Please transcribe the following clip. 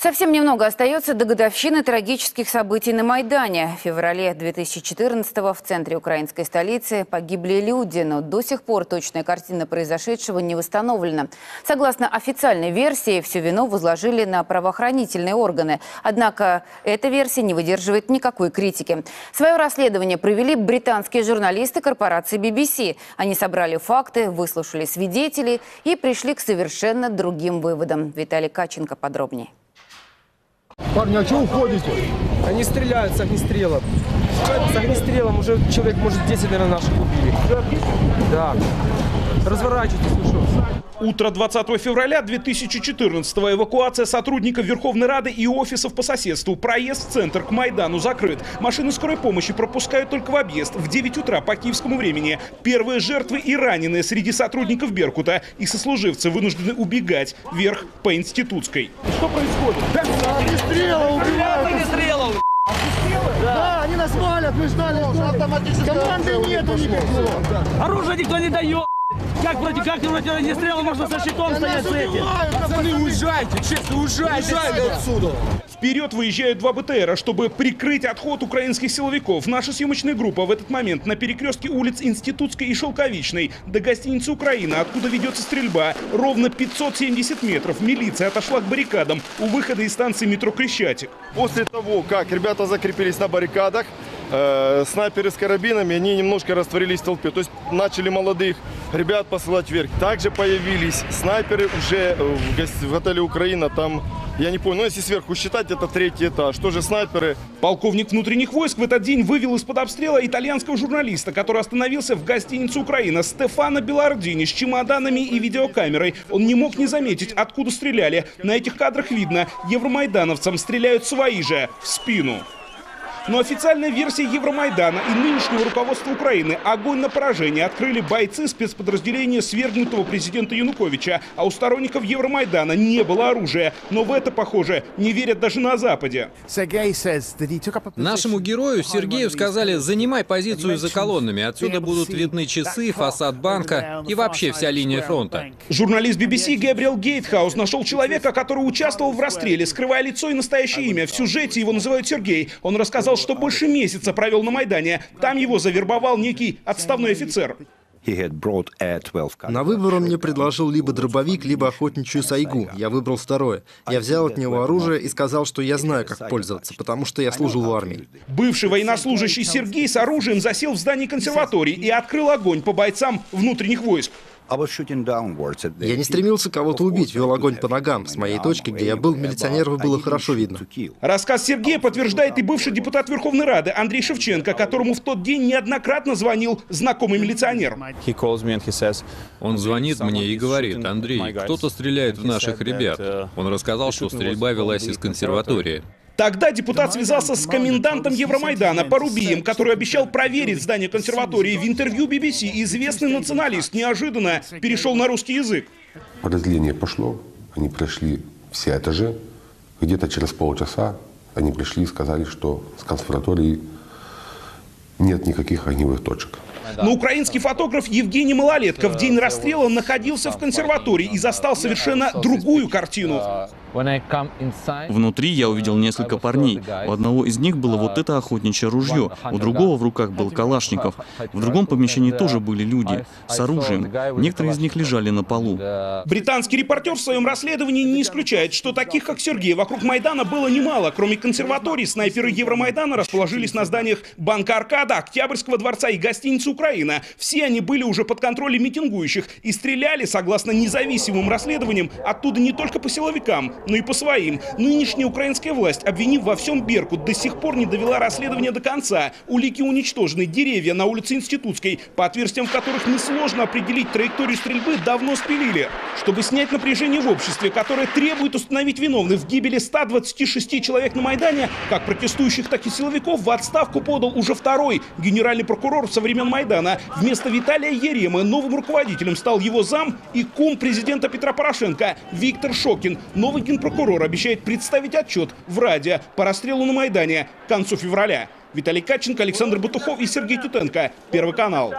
Совсем немного остается до годовщины трагических событий на Майдане. В феврале 2014-го в центре украинской столицы погибли люди, но до сих пор точная картина произошедшего не восстановлена. Согласно официальной версии, всю вину возложили на правоохранительные органы. Однако эта версия не выдерживает никакой критики. Свое расследование провели британские журналисты корпорации BBC. Они собрали факты, выслушали свидетелей и пришли к совершенно другим выводам. Виталий Каченко подробнее. Парни, а что уходите? Они стреляют с огнестрелом. С огнестрелом уже человек, может, 10, наверное, наших убили. Да. Разворачивайтесь, ну что? Утро 20 февраля 2014-го. Эвакуация сотрудников Верховной Рады и офисов по соседству. Проезд в центр к Майдану закрыт. Машины скорой помощи пропускают только в объезд. В 9 утра по киевскому времени. Первые жертвы и раненые среди сотрудников Беркута. И сослуживцы вынуждены убегать вверх по Институтской. Что происходит? Огнестрела убивают! Огнестрелом! Да, они нас валят, мы ждали. Команды нету никакого. Оружие никто не дает! Как против огнестрела можно со щитом стоять с этим? Пацаны, уезжайте, честно, уезжайте отсюда. Вперед выезжают два БТРа, чтобы прикрыть отход украинских силовиков. Наша съемочная группа в этот момент на перекрестке улиц Институтской и Шелковичной до гостиницы «Украина», откуда ведется стрельба. Ровно 570 метров милиция отошла к баррикадам у выхода из станции метро Крещатик. После того, как ребята закрепились на баррикадах, снайперы с карабинами, они немножко растворились в толпе. То есть начали молодых ребят посылать вверх. Также появились снайперы уже в отеле «Украина». Там, я не понял, но если сверху считать, это 3-й этаж. Тоже снайперы. Полковник внутренних войск в этот день вывел из-под обстрела итальянского журналиста, который остановился в гостинице «Украина», Стефано Белардини, с чемоданами и видеокамерой. Он не мог не заметить, откуда стреляли. На этих кадрах видно, евромайдановцам стреляют свои же в спину. Но официальная версия Евромайдана и нынешнего руководства Украины — огонь на поражение открыли бойцы спецподразделения свергнутого президента Януковича. А у сторонников Евромайдана не было оружия. Но в это, похоже, не верят даже на Западе. Нашему герою Сергею сказали: занимай позицию за колоннами. Отсюда будут видны часы, фасад банка и вообще вся линия фронта. Журналист BBC Гэбриэл Гейтхаус нашел человека, который участвовал в расстреле, скрывая лицо и настоящее имя. В сюжете его называют Сергей. Он рассказал, что больше месяца провел на Майдане. Там его завербовал некий отставной офицер. На выбор он мне предложил либо дробовик, либо охотничью сайгу. Я выбрал второе. Я взял от него оружие и сказал, что я знаю, как пользоваться, потому что я служил в армии. Бывший военнослужащий Сергей с оружием засел в здании консерватории и открыл огонь по бойцам внутренних войск. Я не стремился кого-то убить, вел огонь по ногам. С моей точки, где я был, милиционеров было хорошо видно. Рассказ Сергея подтверждает и бывший депутат Верховной Рады Андрей Шевченко, которому в тот день неоднократно звонил знакомый милиционер. Он звонит мне и говорит: Андрей, кто-то стреляет в наших ребят. Он рассказал, что стрельба велась из консерватории. Тогда депутат связался с комендантом Евромайдана Порубием, который обещал проверить здание консерватории. В интервью BBC известный националист неожиданно перешел на русский язык. Разделение пошло, они прошли все этажи. Где-то через полчаса они пришли и сказали, что с консерватории нет никаких огневых точек. Но украинский фотограф Евгений Малолетко в день расстрела находился в консерватории и застал совершенно другую картину. Внутри я увидел несколько парней. У одного из них было вот это охотничье ружье, у другого в руках был калашников. В другом помещении тоже были люди с оружием. Некоторые из них лежали на полу. Британский репортер в своем расследовании не исключает, что таких, как Сергей, вокруг Майдана было немало. Кроме консерватории, снайперы Евромайдана расположились на зданиях Банка Аркада, Октябрьского дворца и гостиницы «Украина». Все они были уже под контролем митингующих и стреляли, согласно независимым расследованиям, оттуда не только по силовикам, но и по своим. Нынешняя украинская власть, обвинив во всем Беркут, до сих пор не довела расследование до конца. Улики уничтожены, деревья на улице Институтской, по отверстиям в которых несложно определить траекторию стрельбы, давно спилили. Чтобы снять напряжение в обществе, которое требует установить виновных в гибели 126 человек на Майдане, как протестующих, так и силовиков, в отставку подал уже второй генеральный прокурор со времен Майдана. Вместо Виталия Еремы новым руководителем стал его зам и кум президента Петра Порошенко Виктор Шокин. Новый генпрокурор обещает представить отчет в Раде по расстрелу на Майдане к концу февраля. Виталий Каченко, Александр Бутухов и Сергей Тютенко. Первый канал.